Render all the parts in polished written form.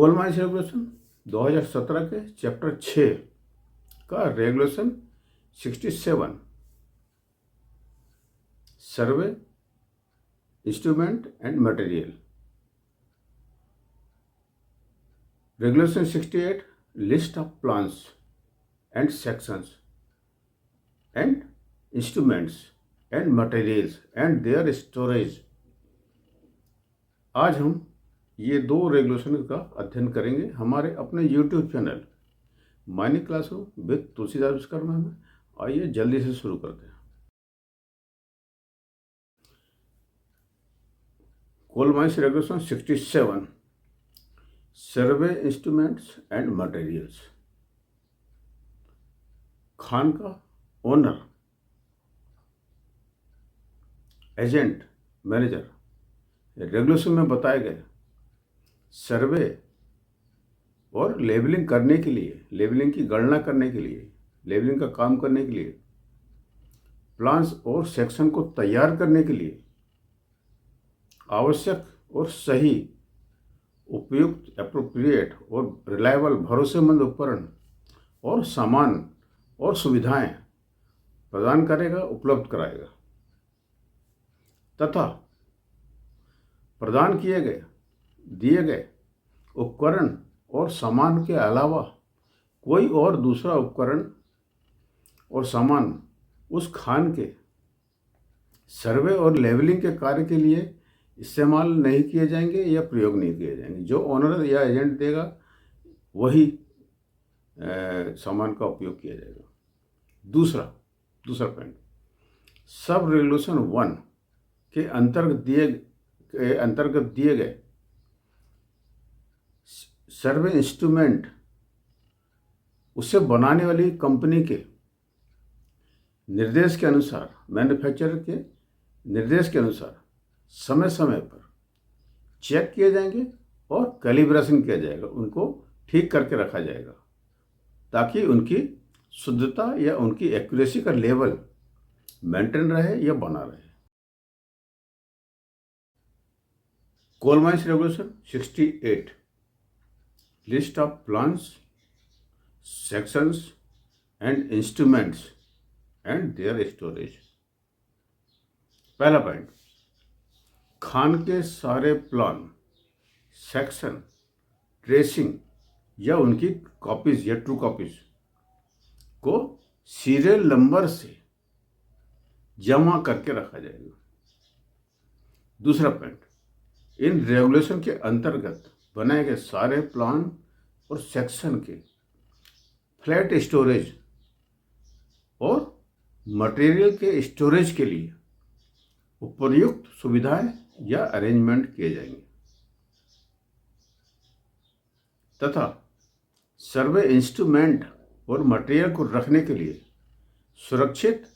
कोल mines regulation 2017 के chapter 6 का regulation 67 survey instrument and material, regulation 68 list of plans and sections and instruments and materials and their storage. आज हम ये दो regulation का अध्ययन करेंगे हमारे अपने YouTube channel mining classroom with Tulsidas Vishwakarma में। आइए जल्दी से शुरू करते हैं। Coal mines regulation 67 survey instruments and materials. खान का ओनर, एजेंट, मैनेजर रेगुलेशन में बताए गए सर्वे और लेबलिंग करने के लिए, लेबलिंग की गणना करने के लिए, लेबलिंग का काम करने के लिए, प्लान्स और सेक्शन को तैयार करने के लिए आवश्यक और सही, उपयुक्त, एप्रोप्रिएट और रिलायबल, भरोसेमंद उपकरण और सामान और सुविधाएं प्रदान करेगा, उपलब्ध कराएगा तथा प्रदान किए गए दिए गए उपकरण और सामान के अलावा कोई और दूसरा उपकरण और सामान उस खान के सर्वे और लेवलिंग के कार्य के लिए इस्तेमाल नहीं किए जाएंगे या प्रयोग नहीं किए जाएंगे। जो ओनर या एजेंट देगा वही सामान का उपयोग किया जाएगा। दूसरा पॉइंट, सब रेगुलेशन 1 के अंतर्गत दिए गए सर्वे इंस्ट्रूमेंट उसे बनाने वाली कंपनी के निर्देश के अनुसार, मैन्युफैक्चरर के निर्देश के अनुसार समय समय पर चेक किए जाएंगे और कैलिब्रेशन किया जाएगा, उनको ठीक करके रखा जाएगा ताकि उनकी शुद्धता या उनकी एक्यूरेसी का लेवल मेंटेन रहे या बना रहे। Coal mines regulation 68 list of plans, sections and instruments and their storage. पहला पॉइंट, खान के सारे प्लान, सेक्शन, ट्रेसिंग या उनकी कॉपीज या ट्रू कॉपीज को सीरियल नंबर से जमा करके रखा जाएगा। दूसरा पॉइंट, इन रेगुलेशन के अंतर्गत बनाए गए सारे प्लान और सेक्शन के फ्लैट स्टोरेज और मटेरियल के स्टोरेज के लिए उपयुक्त सुविधाएं या अरेंजमेंट किए जाएंगे तथा सर्वे इंस्ट्रूमेंट और मटेरियल को रखने के लिए सुरक्षित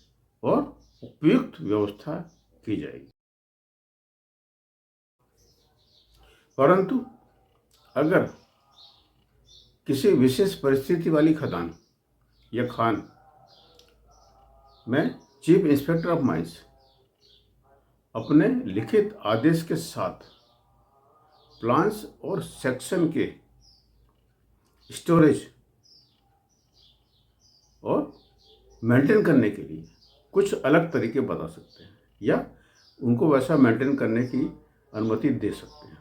और उपयुक्त व्यवस्था की जाएगी। परंतु अगर किसी विशेष परिस्थिति वाली खदान या खान में चीफ इंस्पेक्टर ऑफ माइंस अपने लिखित आदेश के साथ प्लान्स और सेक्शन के स्टोरेज और मेंटेन करने के लिए कुछ अलग तरीके बता सकते हैं या उनको वैसा मेंटेन करने की अनुमति दे सकते हैं।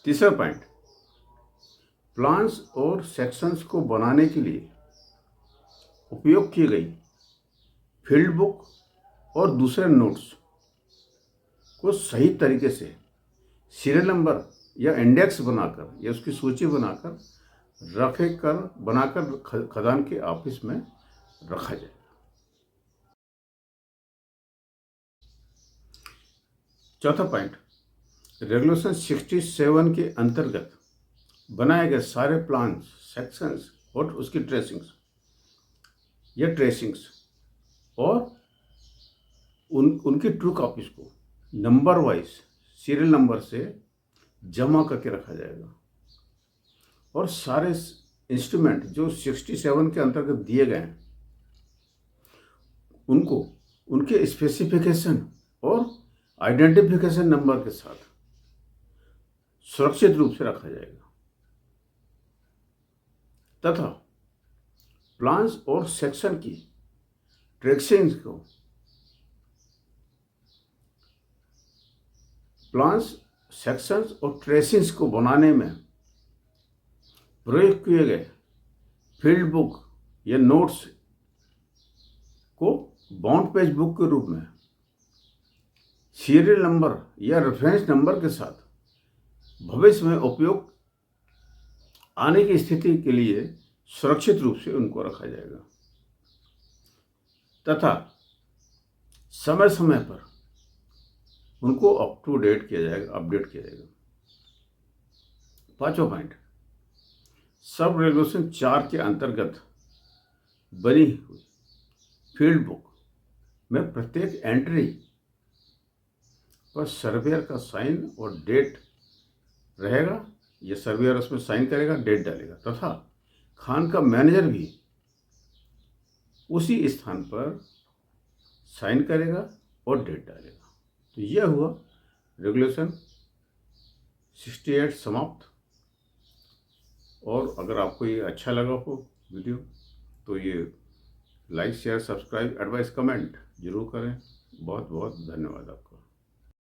तीसरा पॉइंट, प्लान्स और सेक्शंस को बनाने के लिए उपयोग की गई फील्ड बुक और दूसरे नोट्स को सही तरीके से सीरियल नंबर या इंडेक्स बनाकर या उसकी सूची बनाकर बनाकर खदान के ऑफिस में रखा जाए। चौथा पॉइंट, रेगुलेशन 67 के अंतर्गत बनाए गए सारे प्लान्स, सेक्शंस और उसकी ट्रेसिंग्स और उनकी ट्रू कॉपीज को नंबर वाइज सीरियल नंबर से जमा करके रखा जाएगा और सारे इंस्ट्रूमेंट जो 67 के अंतर्गत दिए गए हैं उनको उनके स्पेसिफिकेशन और आइडेंटिफिकेशन नंबर के साथ सुरक्षित रूप से रखा जाएगा तथा प्लान्स और सेक्शन की ट्रेसिंग को प्लान्स सेक्शंस और ट्रेसिंग्स को बनाने में प्रयोग किए गए फील्ड बुक या नोट्स को बाउंड पेज बुक के रूप में सीरियल नंबर या रेफरेंस नंबर के साथ भविष्य में उपयोग आने की स्थिति के लिए सुरक्षित रूप से उनको रखा जाएगा तथा समय समय पर उनको अप टू डेट किया जाएगा, अपडेट किया जाएगा। 5वां पॉइंट, सब रेगुलेशन 4 के अंतर्गत बनी हुई फील्ड बुक में प्रत्येक एंट्री पर सर्वेयर का साइन और डेट रहेगा। यह सर्वेयर उसमें साइन करेगा, डेट डालेगा तथा खान का मैनेजर भी उसी स्थान पर साइन करेगा और डेट डालेगा। तो यह हुआ रेगुलेशन 68 समाप्त। और अगर आपको ये अच्छा लगा हो वीडियो तो ये like share subscribe advice comment जरूर करें। बहुत बहुत धन्यवाद आपका।